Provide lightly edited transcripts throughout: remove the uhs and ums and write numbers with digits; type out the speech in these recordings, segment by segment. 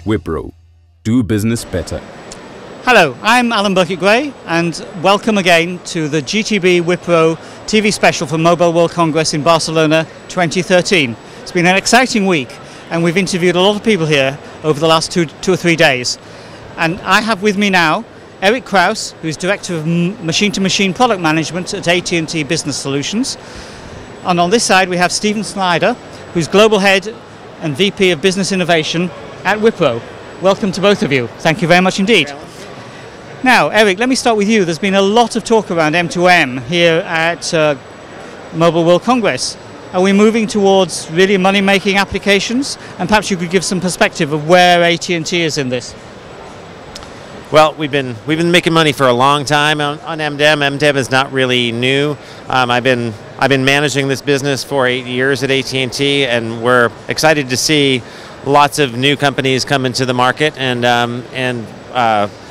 Wipro. Do business better. Hello, I'm Burkitt-Gray and welcome again to the GTB Wipro TV special for Mobile World Congress in Barcelona 2013. It's been an exciting week and we've interviewed a lot of people here over the last two or three days. And I have with me now Eric Krauss, who's Director of Machine-to-Machine Product Management at AT&T Business Solutions. And on this side we have Snyder, who's Global Head and VP of Business Innovation at Wipro. Welcome to both of you. Thank you very much indeed. Now, Eric, let me start with you. There's been a lot of talk around M2M here at Mobile World Congress. Are we moving towards really money-making applications? And perhaps you could give some perspective of where AT&T is in this. Well, we've been making money for a long time on MDM. MDM is not really new. I've been managing this business for 8 years at AT&T, and we're excited to see lots of new companies come into the market. And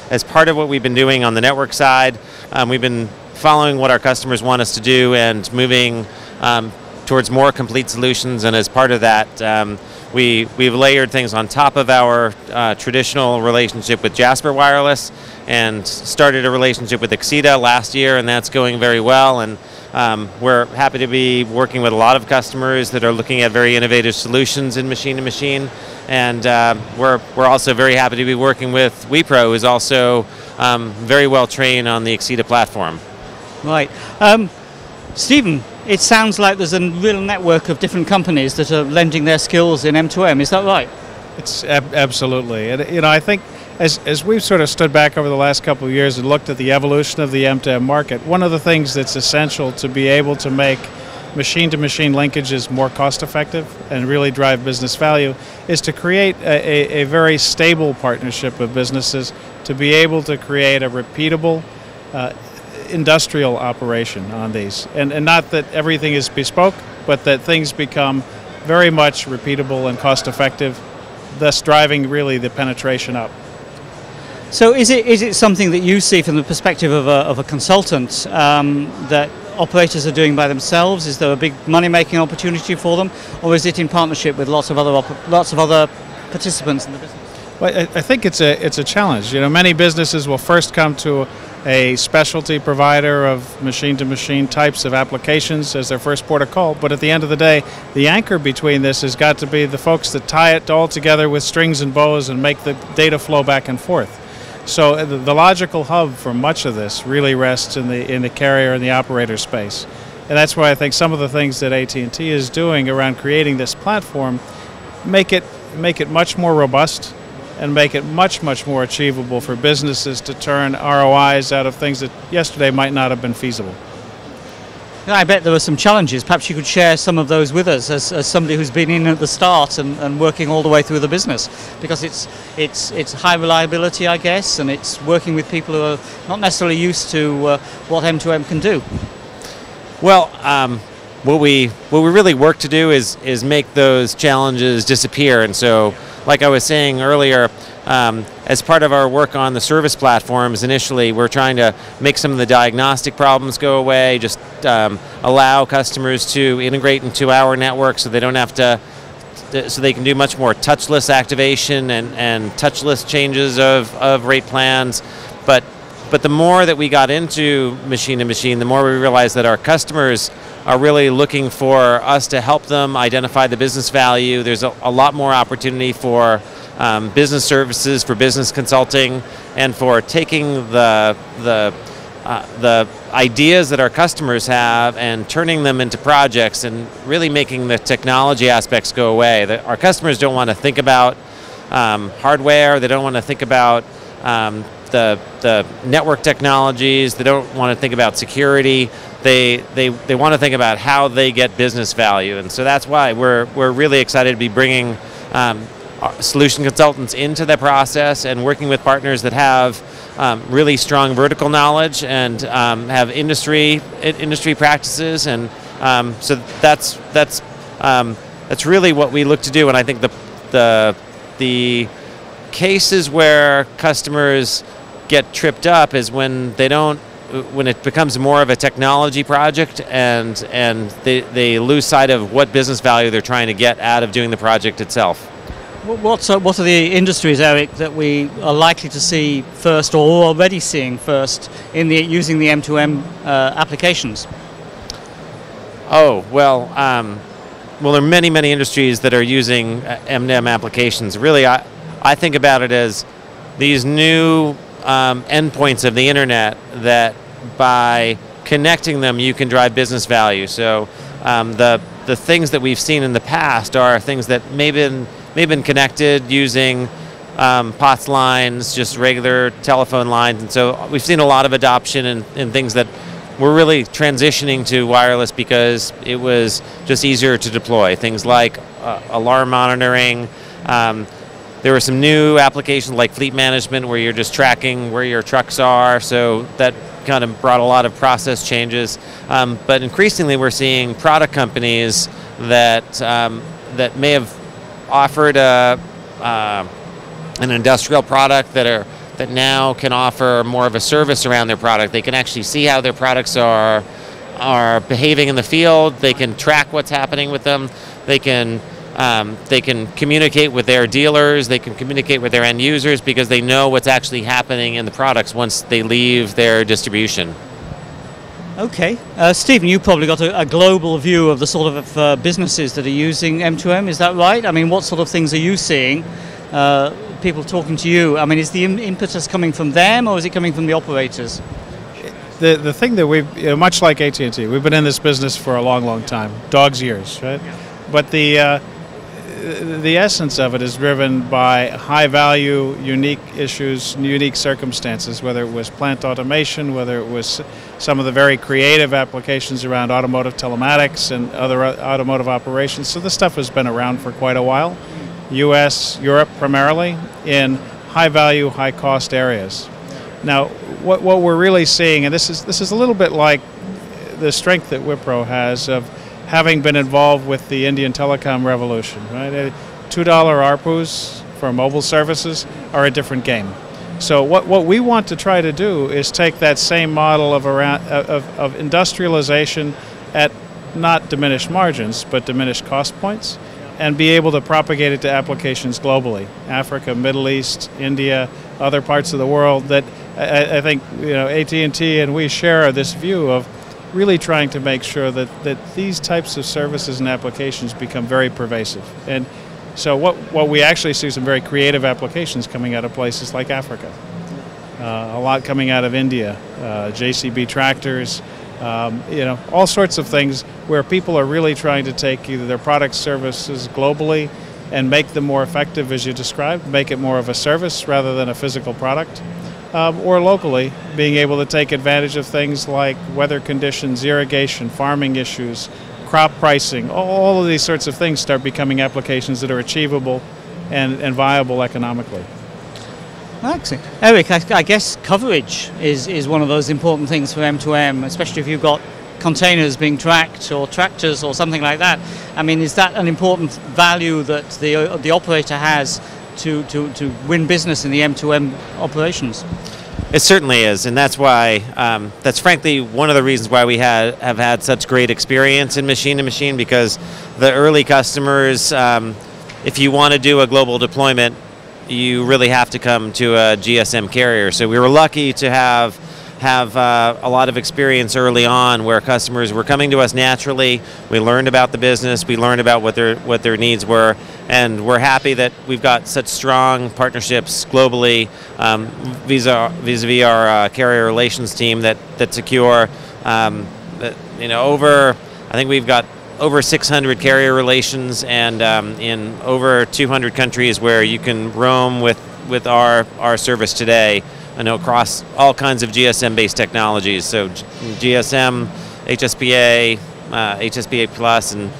as part of what we've been doing on the network side, we've been following what our customers want us to do and moving towards more complete solutions. And as part of that, we've layered things on top of our traditional relationship with Jasper Wireless and started a relationship with Exida last year, and that's going very well. And we're happy to be working with a lot of customers that are looking at very innovative solutions in machine-to-machine. And we're also very happy to be working with Wipro, who's also very well trained on the Exida platform. Right. Stephen, it sounds like there's a real network of different companies that are lending their skills in M2M. Is that right? It's absolutely. And I think as we've sort of stood back over the last couple of years and looked at the evolution of the M2M market, one of the things that's essential to be able to make machine-to-machine linkages more cost-effective and really drive business value is to create a very stable partnership with businesses to be able to create a repeatable industrial operation on these. And not that everything is bespoke, but that things become very much repeatable and cost-effective, thus driving really the penetration up. So is it something that you see from the perspective of a consultant that operators are doing by themselves? Is there a big money-making opportunity for them, or is it in partnership with lots of other participants in the business? Well, I think it's a challenge. You know, many businesses will first come to a specialty provider of machine-to-machine types of applications as their first port of call, but at the end of the day, the anchor between this has got to be the folks that tie it all together with strings and bows and make the data flow back and forth. So the logical hub for much of this really rests in the carrier and the operator space. And that's why I think some of the things that AT&T is doing around creating this platform make it much more robust and make it much more achievable for businesses to turn ROIs out of things that yesterday might not have been feasible. I bet there are some challenges. Perhaps you could share some of those with us as somebody who's been in at the start and working all the way through the business, because it's high reliability, I guess, and it's working with people who are not necessarily used to what M2M can do. Well, what we really work to do is make those challenges disappear. And so, like I was saying earlier, as part of our work on the service platforms, initially we're trying to make some of the diagnostic problems go away, just allow customers to integrate into our network so they don't have to, so they can do much more touchless activation and touchless changes of rate plans. But the more that we got into machine-to-machine, the more we realized that our customers are really looking for us to help them identify the business value. There's a lot more opportunity for business services, for business consulting, and for taking the ideas that our customers have and turning them into projects and really making the technology aspects go away. Our customers don't want to think about hardware. They don't want to think about the network technologies. They don't want to think about security. They want to think about how they get business value, and so that's why we're really excited to be bringing solution consultants into the process and working with partners that have really strong vertical knowledge and have industry practices, and so that's really what we look to do. And I think the cases where customers get tripped up is when it becomes more of a technology project and they lose sight of what business value they're trying to get out of doing the project itself. What are the industries, Eric, that we are likely to see first, or already seeing first, in using the M2M applications? Oh, well, there are many industries that are using M2M applications. Really, I think about it as these new endpoints of the internet that by connecting them you can drive business value. So the things that we've seen in the past are things that may have been connected using POTS lines, just regular telephone lines, and so we've seen a lot of adoption in things that we're really transitioning to wireless because it was just easier to deploy. Things like alarm monitoring. There were some new applications like fleet management where you're just tracking where your trucks are, so that kind of brought a lot of process changes. But increasingly we're seeing product companies that may have offered an industrial product that now can offer more of a service around their product. They can actually see how their products are behaving in the field. They can track what's happening with them. They can communicate with their dealers. They can communicate with their end users because they know what's actually happening in the products once they leave their distribution. Okay. Stephen, you've probably got a global view of the sort of businesses that are using M2M, is that right? I mean, what sort of things are you seeing? People talking to you, I mean, is the impetus coming from them or is it coming from the operators? The thing that we've, much like AT&T, we've been in this business for a long time, dog's years, right? Yeah. But the essence of it is driven by high value, unique issues, unique circumstances, whether it was plant automation, whether it was some of the very creative applications around automotive telematics and other automotive operations. So this stuff has been around for quite a while. US, Europe primarily, in high value, high cost areas. Now, what we're really seeing, and this is a little bit like the strength that Wipro has of having been involved with the Indian telecom revolution, right? $2 ARPUs for mobile services are a different game. So what we want to try to do is take that same model of industrialization at not diminished margins, but diminished cost points, and be able to propagate it to applications globally. Africa, Middle East, India, other parts of the world that I think AT&T and we share this view of really trying to make sure that these types of services and applications become very pervasive. And so what we actually see some very creative applications coming out of places like Africa. A lot coming out of India, JCB tractors, all sorts of things where people are really trying to take either their products, services globally and make them more effective as you described, make it more of a service rather than a physical product, or locally being able to take advantage of things like weather conditions, irrigation, farming issues, crop pricing. All of these sorts of things start becoming applications that are achievable and viable economically. Excellent. Eric, I guess coverage is one of those important things for M2M, especially if you've got containers being tracked or tractors or something like that. I mean, is that an important value that the operator has to win business in the M2M operations? It certainly is, and that's why that's frankly one of the reasons why we have had such great experience in machine-to-machine, because the early customers, if you want to do a global deployment, you really have to come to a GSM carrier. So we were lucky to have a lot of experience early on where customers were coming to us naturally. We learned about the business, we learned about what their needs were, and we're happy that we've got such strong partnerships globally vis-a-vis our carrier relations team that secure I think we've got over 600 carrier relations, and in over 200 countries where you can roam with our service today, across all kinds of GSM-based technologies. So GSM, HSPA, HSPA Plus, and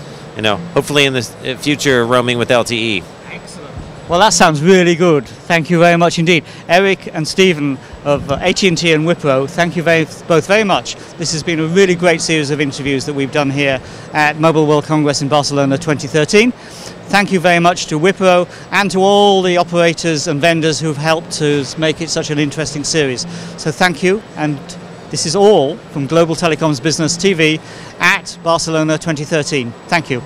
hopefully in the future roaming with LTE. Excellent. Well, that sounds really good. Thank you very much indeed. Eric and Stephen of AT&T and Wipro, thank you both very much. This has been a really great series of interviews that we've done here at Mobile World Congress in Barcelona 2013. Thank you very much to Wipro and to all the operators and vendors who've helped to make it such an interesting series. So thank you, and this is all from Global Telecoms Business TV at Barcelona 2013. Thank you.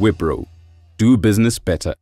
Wipro. Do business better.